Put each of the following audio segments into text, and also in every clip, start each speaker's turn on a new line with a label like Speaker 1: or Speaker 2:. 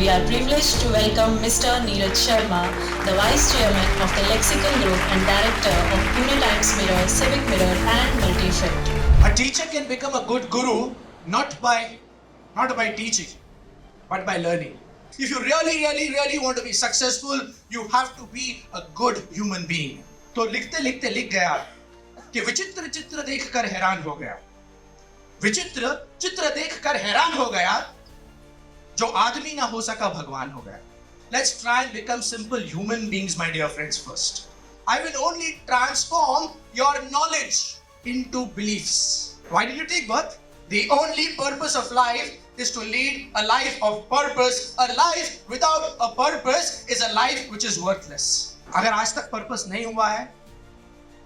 Speaker 1: we are privileged to welcome Mr. Neeraj Sharma, the Vice Chairman of the Lexicon Group and Director of Pune Times Mirror, Civic Mirror and Multifit.
Speaker 2: A teacher can become a good guru not by teaching, but by learning. If you really want to be successful, you have to be a good human being. तो लिखते लिखते लिख गया कि विचित्र चित्र देखकर हैरान हो गया. विचित्र चित्र देखकर हैरान हो गया. जो आदमी ना हो सका भगवान हो गया. Let's try and become simple human beings, my dear friends, first. I will only transform your knowledge into beliefs. Why did you take birth? The only purpose of life is to lead a life of purpose. A life without a purpose is a life which is worthless. अगर आज तक purpose नहीं हुआ है,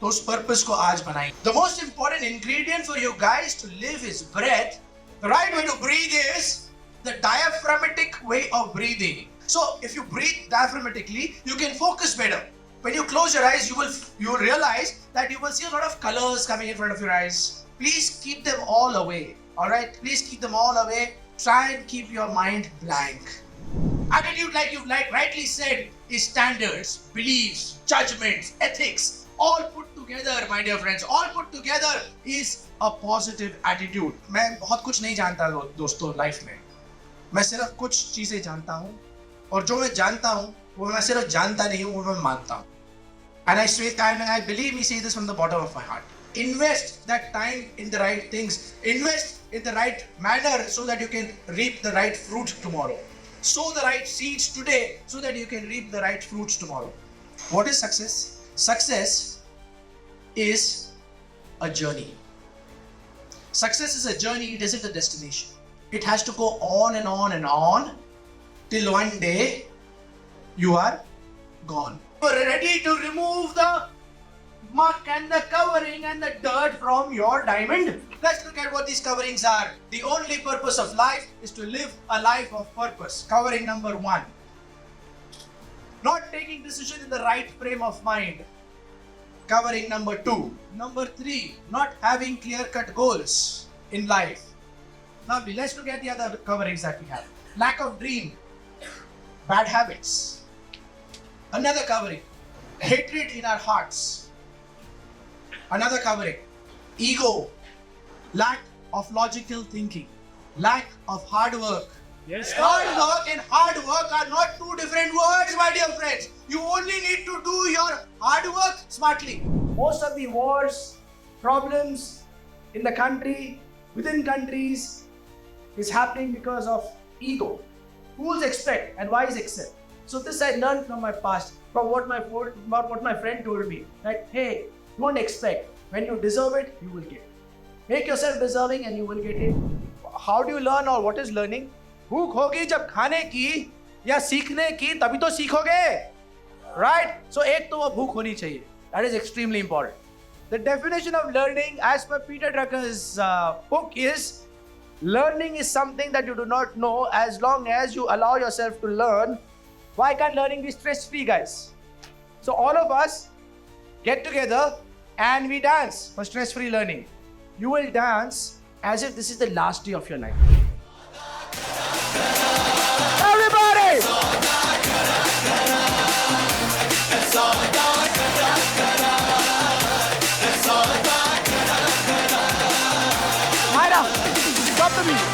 Speaker 2: तो उस purpose को आज बनाएं. The most important ingredient for you guys to live is breath. The right way to breathe is the diaphragmatic way of breathing. So if you breathe diaphragmatically, you can focus better. When you close your eyes, you will realize that you will see a lot of colors coming in front of your eyes. Please keep them all away. All right? Please keep them all away. Try and keep your mind blank. Attitude, like you rightly said, is standards, beliefs, judgments, ethics, all put together, my dear friends. All put together is a positive attitude. मैं बहुत कुछ नहीं जानता दोस्तों life में. मैं सिर्फ कुछ चीजें जानता हूँ और जो मैं जानता हूँ वो मैं सिर्फ जानता नहीं हूँ, वो मैं मानता हूँ. And I believe me say this from the bottom of my heart. Invest that time in the right things. Invest in the right manner so that you can reap the right fruit tomorrow. Sow the right seeds today so that you can reap the right fruits tomorrow. What is success? Success is a journey. Success is a journey, it isn't a destination. It has to go on and on and on till one day you are gone. You are ready to remove the muck and the covering and the dirt from your diamond. Let's look at what these coverings are. The only purpose of life is to live a life of purpose. Covering number 1. Not taking decision in the right frame of mind. Covering number 2. Number 3. Not having clear-cut goals in life. Lovely. Let's look at the other coverings that we have. Lack of dream. Bad habits. Another covering. Hatred in our hearts. Another covering. Ego. Lack of logical thinking. Lack of hard work.
Speaker 3: Yes.
Speaker 2: Hard work and hard work are not two different words, my dear friends. You only need to do your hard work smartly. Most of the wars, problems in the country, within countries, is happening because of ego. Fools expect and wise accept. So this I learned from my past, from what my friend told me. That hey, don't expect. When you deserve it, you will get it. Make yourself deserving and you will get it. How do you learn or what is learning? भूख होगी जब खाने की या सीखने की तभी तो सीखोगे. Right? So एक तो वो भूख होनी चाहिए. That is extremely important. The definition of learning as per Peter Drucker's book is learning is something that you do not know as long as you allow yourself to learn. Why can't learning be stress-free, guys? So all of us get together and we dance for stress-free learning. You will dance as if this is the last day of your life. Everybody! Myra, stop the music.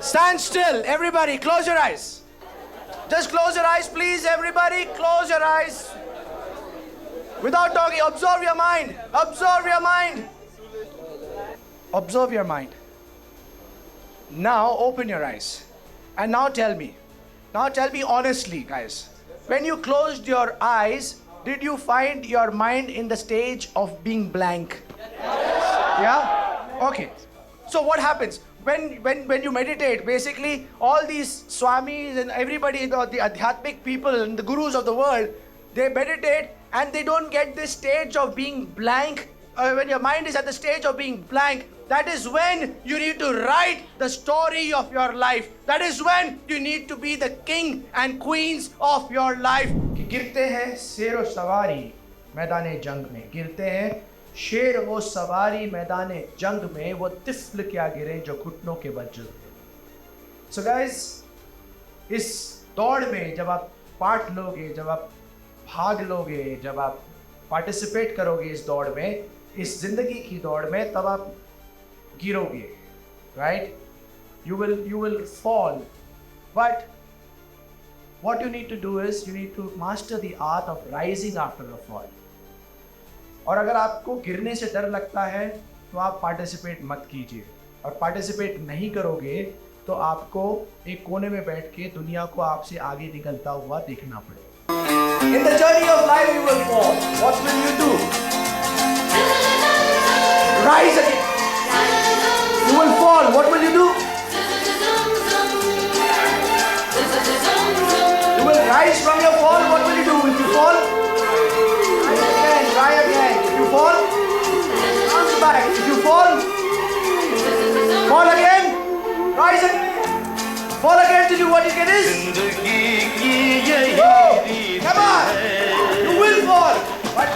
Speaker 2: Stand still, everybody. Close your eyes. Just close your eyes, please, everybody. Close your eyes. Without talking, observe your mind. Observe your mind. Observe your mind. Now open your eyes. And now tell me. Now tell me honestly, guys. When you closed your eyes, did you find your mind in the stage of being blank? Yeah? Okay. So what happens? When you meditate, basically all these swamis and everybody, the adhyatmic people and the gurus of the world, they meditate and they don't get this stage of being blank. When your mind is at the stage of being blank, that is when you need to write the story of your life. That is when you need to be the king and queens of your life. गिरते हैं शेरो सवारी मैदाने जंग में, गिरते हैं
Speaker 3: शेर वो सवारी मैदाने जंग में, वो तिफल क्या गिरे जो घुटनों के बल जुड़ गए। सो गाइस, इस दौड़ में जब आप पार्ट लोगे, जब आप भाग लोगे, जब आप पार्टिसिपेट करोगे इस दौड़ में, इस जिंदगी की दौड़ में, तब आप गिरोगे, right? You will fall, but what you need to do is you need to master the art of rising after a fall. और अगर आपको गिरने से डर लगता है तो आप पार्टिसिपेट मत कीजिए, और पार्टिसिपेट नहीं करोगे तो आपको एक कोने में बैठ के दुनिया को आपसे आगे निकलता हुआ देखना पड़ेगा। In the journey of life you will fall. What will you do? Rise again. You will fall. What will you do? You will rise from your fall. What will you do? If you fall, rise again, try again. If you fall, bounce back. If you fall again, rise again. Fall again till you what you get is. Come on, you will fall, but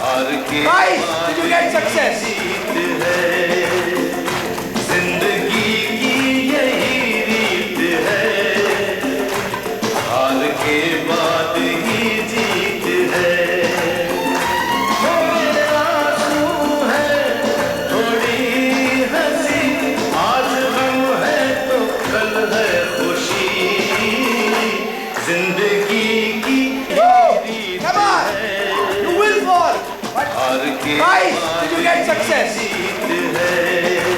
Speaker 3: rise till you get success.
Speaker 4: जिंदगी की यही रीत है, हार के बाद ही जीत है। थोड़े आंसू है, थोड़ी हंसी, आज गम है तो कल है खुशी। जिंदगी की यही रीत है,
Speaker 3: You will fall, but
Speaker 4: हार के
Speaker 3: rise till you get success.
Speaker 4: जीत है।